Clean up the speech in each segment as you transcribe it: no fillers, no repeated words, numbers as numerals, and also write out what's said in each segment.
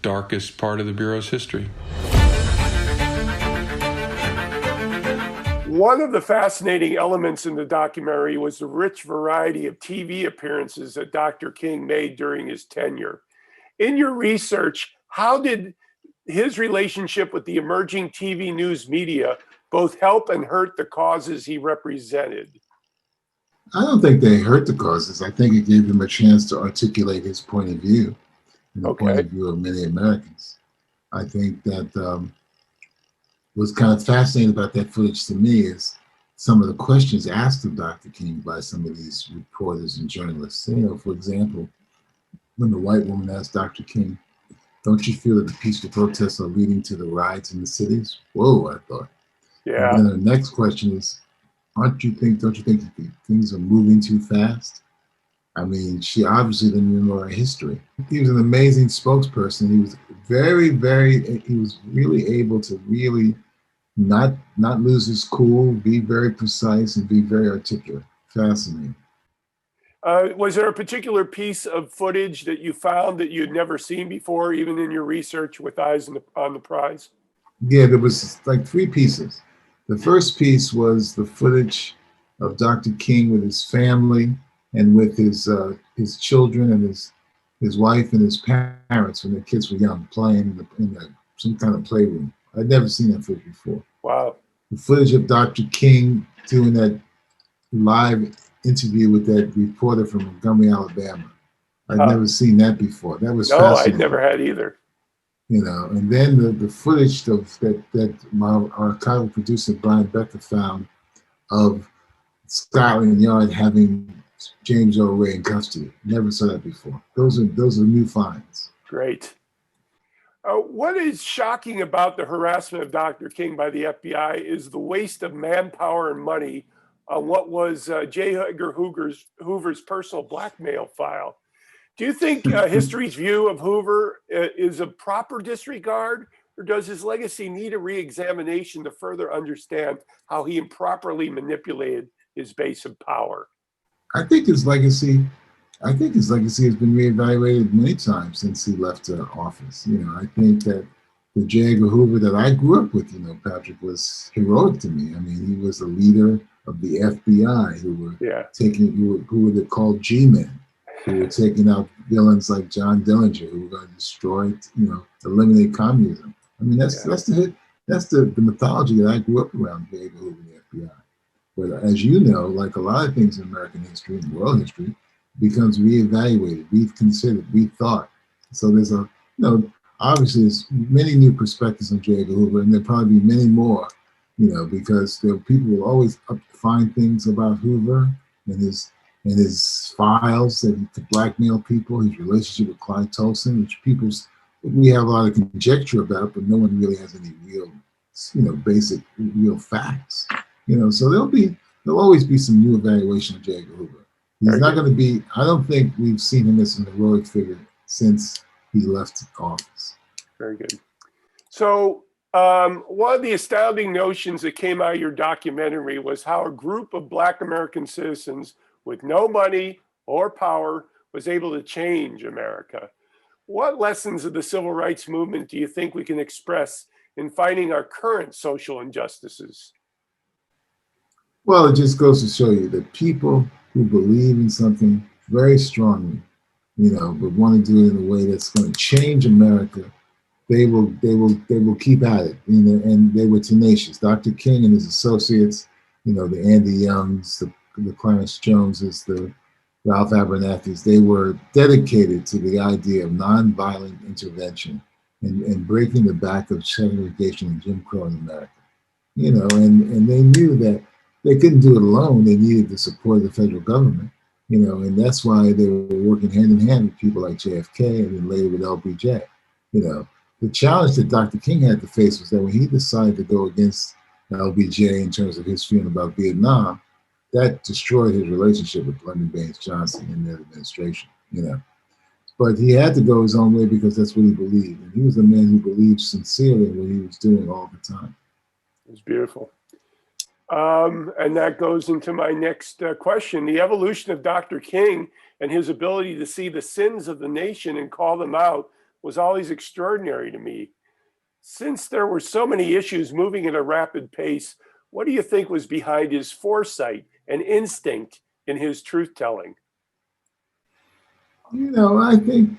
darkest part of the Bureau's history. One of the fascinating elements in the documentary was the rich variety of TV appearances that Dr. King made during his tenure. In your research, how did his relationship with the emerging TV news media both help and hurt the causes he represented? I don't think they hurt the causes. I think it gave him a chance to articulate his point of view and the point of view of many Americans. I think that what's kind of fascinating about that footage to me is some of the questions asked of Dr. King by some of these reporters and journalists. You know, for example, when the white woman asked Dr. King, "Don't you feel that the peaceful protests are leading to the riots in the cities?" Whoa, I thought. Yeah. And then the next question is, don't you think that things are moving too fast? I mean, she obviously didn't know our history. He was an amazing spokesperson. He was he was really able to really not lose his cool, be very precise, and be very articulate. Fascinating. Was there a particular piece of footage that you found that you'd never seen before, even in your research with Eyes on the Prize? Yeah, there was like 3 pieces. The first piece was the footage of Dr. King with his family and with his children and his wife and his parents when the kids were young, playing in some kind of playroom. I'd never seen that footage before. Wow. The footage of Dr. King doing that live interview with that reporter from Montgomery, Alabama. I'd never seen that before. That was fascinating. I'd never had either. You know, and then the footage that my archival producer Brian Becker found of Scotland Yard having James Earl Ray in custody. Never saw that before. Those are new finds. Great. What is shocking about the harassment of Dr. King by the FBI is the waste of manpower and money on what was J. Edgar Hoover's personal blackmail file. Do you think history's view of Hoover is a proper disregard, or does his legacy need a re-examination to further understand how he improperly manipulated his base of power? I think his legacy has been reevaluated many times since he left office. You know, I think that the J. Edgar Hoover that I grew up with, you know, Patrick, was heroic to me. I mean, he was a leader of the FBI who were called G-men, who were taking out villains like John Dillinger, who were going to destroy, you know, eliminate communism. I mean, that's the mythology that I grew up around, J. Edgar Hoover and the FBI. But as you know, like a lot of things in American history and world history, becomes reevaluated, reconsidered, rethought. So there's obviously there's many new perspectives on J. Edgar Hoover, and there'll probably be many more, you know, because people will always find things about Hoover and his files that he could blackmail people, his relationship with Clyde Tolson, which we have a lot of conjecture about, but no one really has any real, you know, basic real facts. You know, so there'll always be some new evaluation of J. Edgar Hoover. He's not going to be, I don't think we've seen him as an heroic figure since he left office. Very good. So one of the astounding notions that came out of your documentary was how a group of Black American citizens with no money or power was able to change America. What lessons of the civil rights movement do you think we can express in fighting our current social injustices? Well, it just goes to show you that people who believe in something very strongly, you know, but want to do it in a way that's going to change America, they will keep at it, you know, and they were tenacious. Dr. King and his associates, you know, the Andy Youngs, the Clarence Joneses, the Ralph Abernathy's, they were dedicated to the idea of nonviolent intervention and breaking the back of segregation and Jim Crow in America. You know, and they knew that they couldn't do it alone. They needed the support of the federal government, you know, and that's why they were working hand in hand with people like JFK and then later with LBJ. You know, the challenge that Dr. King had to face was that when he decided to go against LBJ in terms of his feeling about Vietnam, that destroyed his relationship with Lyndon Baines Johnson and the administration, you know. But he had to go his own way because that's what he believed. And he was a man who believed sincerely in what he was doing all the time. It was beautiful. And that goes into my next question. The evolution of Dr. King and his ability to see the sins of the nation and call them out was always extraordinary to me. Since there were so many issues moving at a rapid pace, what do you think was behind his foresight and instinct in his truth telling? I think,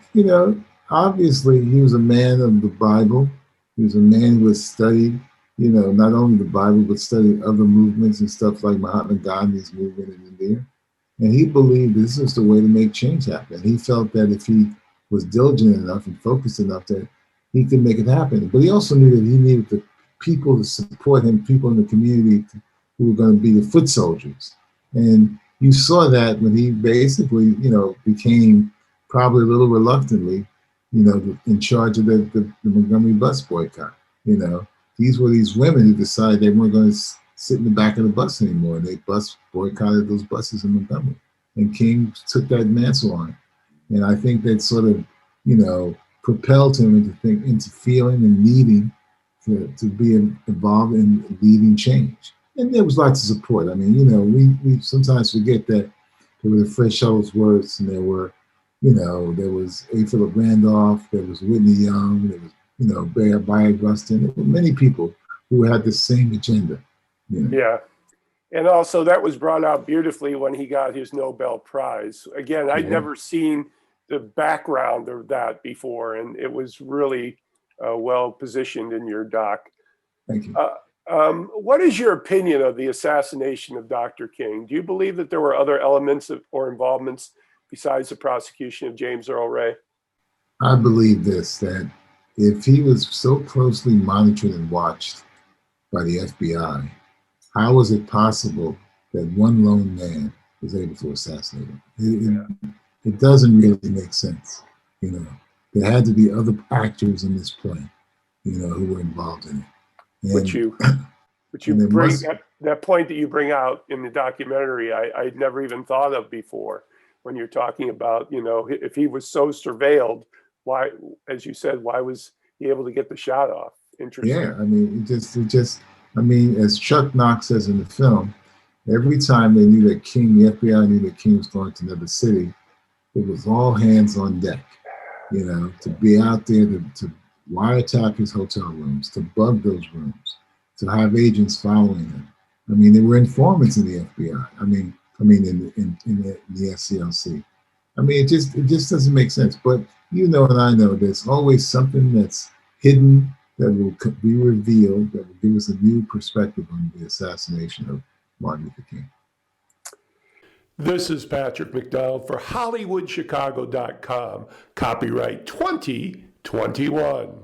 obviously he was a man of the Bible. He was a man who has studied, not only the Bible, but studied other movements and stuff like Mahatma Gandhi's movement in India. And he believed this was the way to make change happen. He felt that if he was diligent enough and focused enough, that he could make it happen. But he also knew that he needed the people to support him, people in the community who were going to be the foot soldiers. And you saw that when he basically, became probably a little reluctantly, in charge of the Montgomery bus boycott. These were these women who decided they weren't going to sit in the back of the bus anymore. They boycotted those buses in Montgomery. And King took that mantle on. And I think that sort of, propelled him into feeling and needing to be involved in leading change. And there was lots of support. I mean, we sometimes forget that there were the Fred Shuttlesworths, and there was A. Philip Randolph, there was Whitney Young, there was, Bayard Rustin. There were many people who had the same agenda. Yeah. And also that was brought out beautifully when he got his Nobel Prize. Again, I'd never seen the background of that before, and it was really well positioned in your doc. Thank you. What is your opinion of the assassination of Dr. King? Do you believe that there were other elements or involvements besides the prosecution of James Earl Ray? I believe this, that if he was so closely monitored and watched by the FBI, how was it possible that one lone man was able to assassinate him? It doesn't really make sense. There had to be other actors in this play, who were involved in it. And, Which you bring that point that you bring out in the documentary, I'd never even thought of before. When you're talking about, if he was so surveilled, why, as you said, why was he able to get the shot off? Interesting. Yeah, I mean, as Chuck Knox says in the film, every time they knew that the FBI knew that King was going to another city, it was all hands on deck, to be out there to wiretap his hotel rooms, to bug those rooms, to have agents following him. I mean, there were informants in the FBI. In the SCLC. I mean, it just doesn't make sense. But and I know there's always something that's hidden that will be revealed that will give us a new perspective on the assassination of Martin Luther King. This is Patrick McDonald for HollywoodChicago.com. Copyright 2021.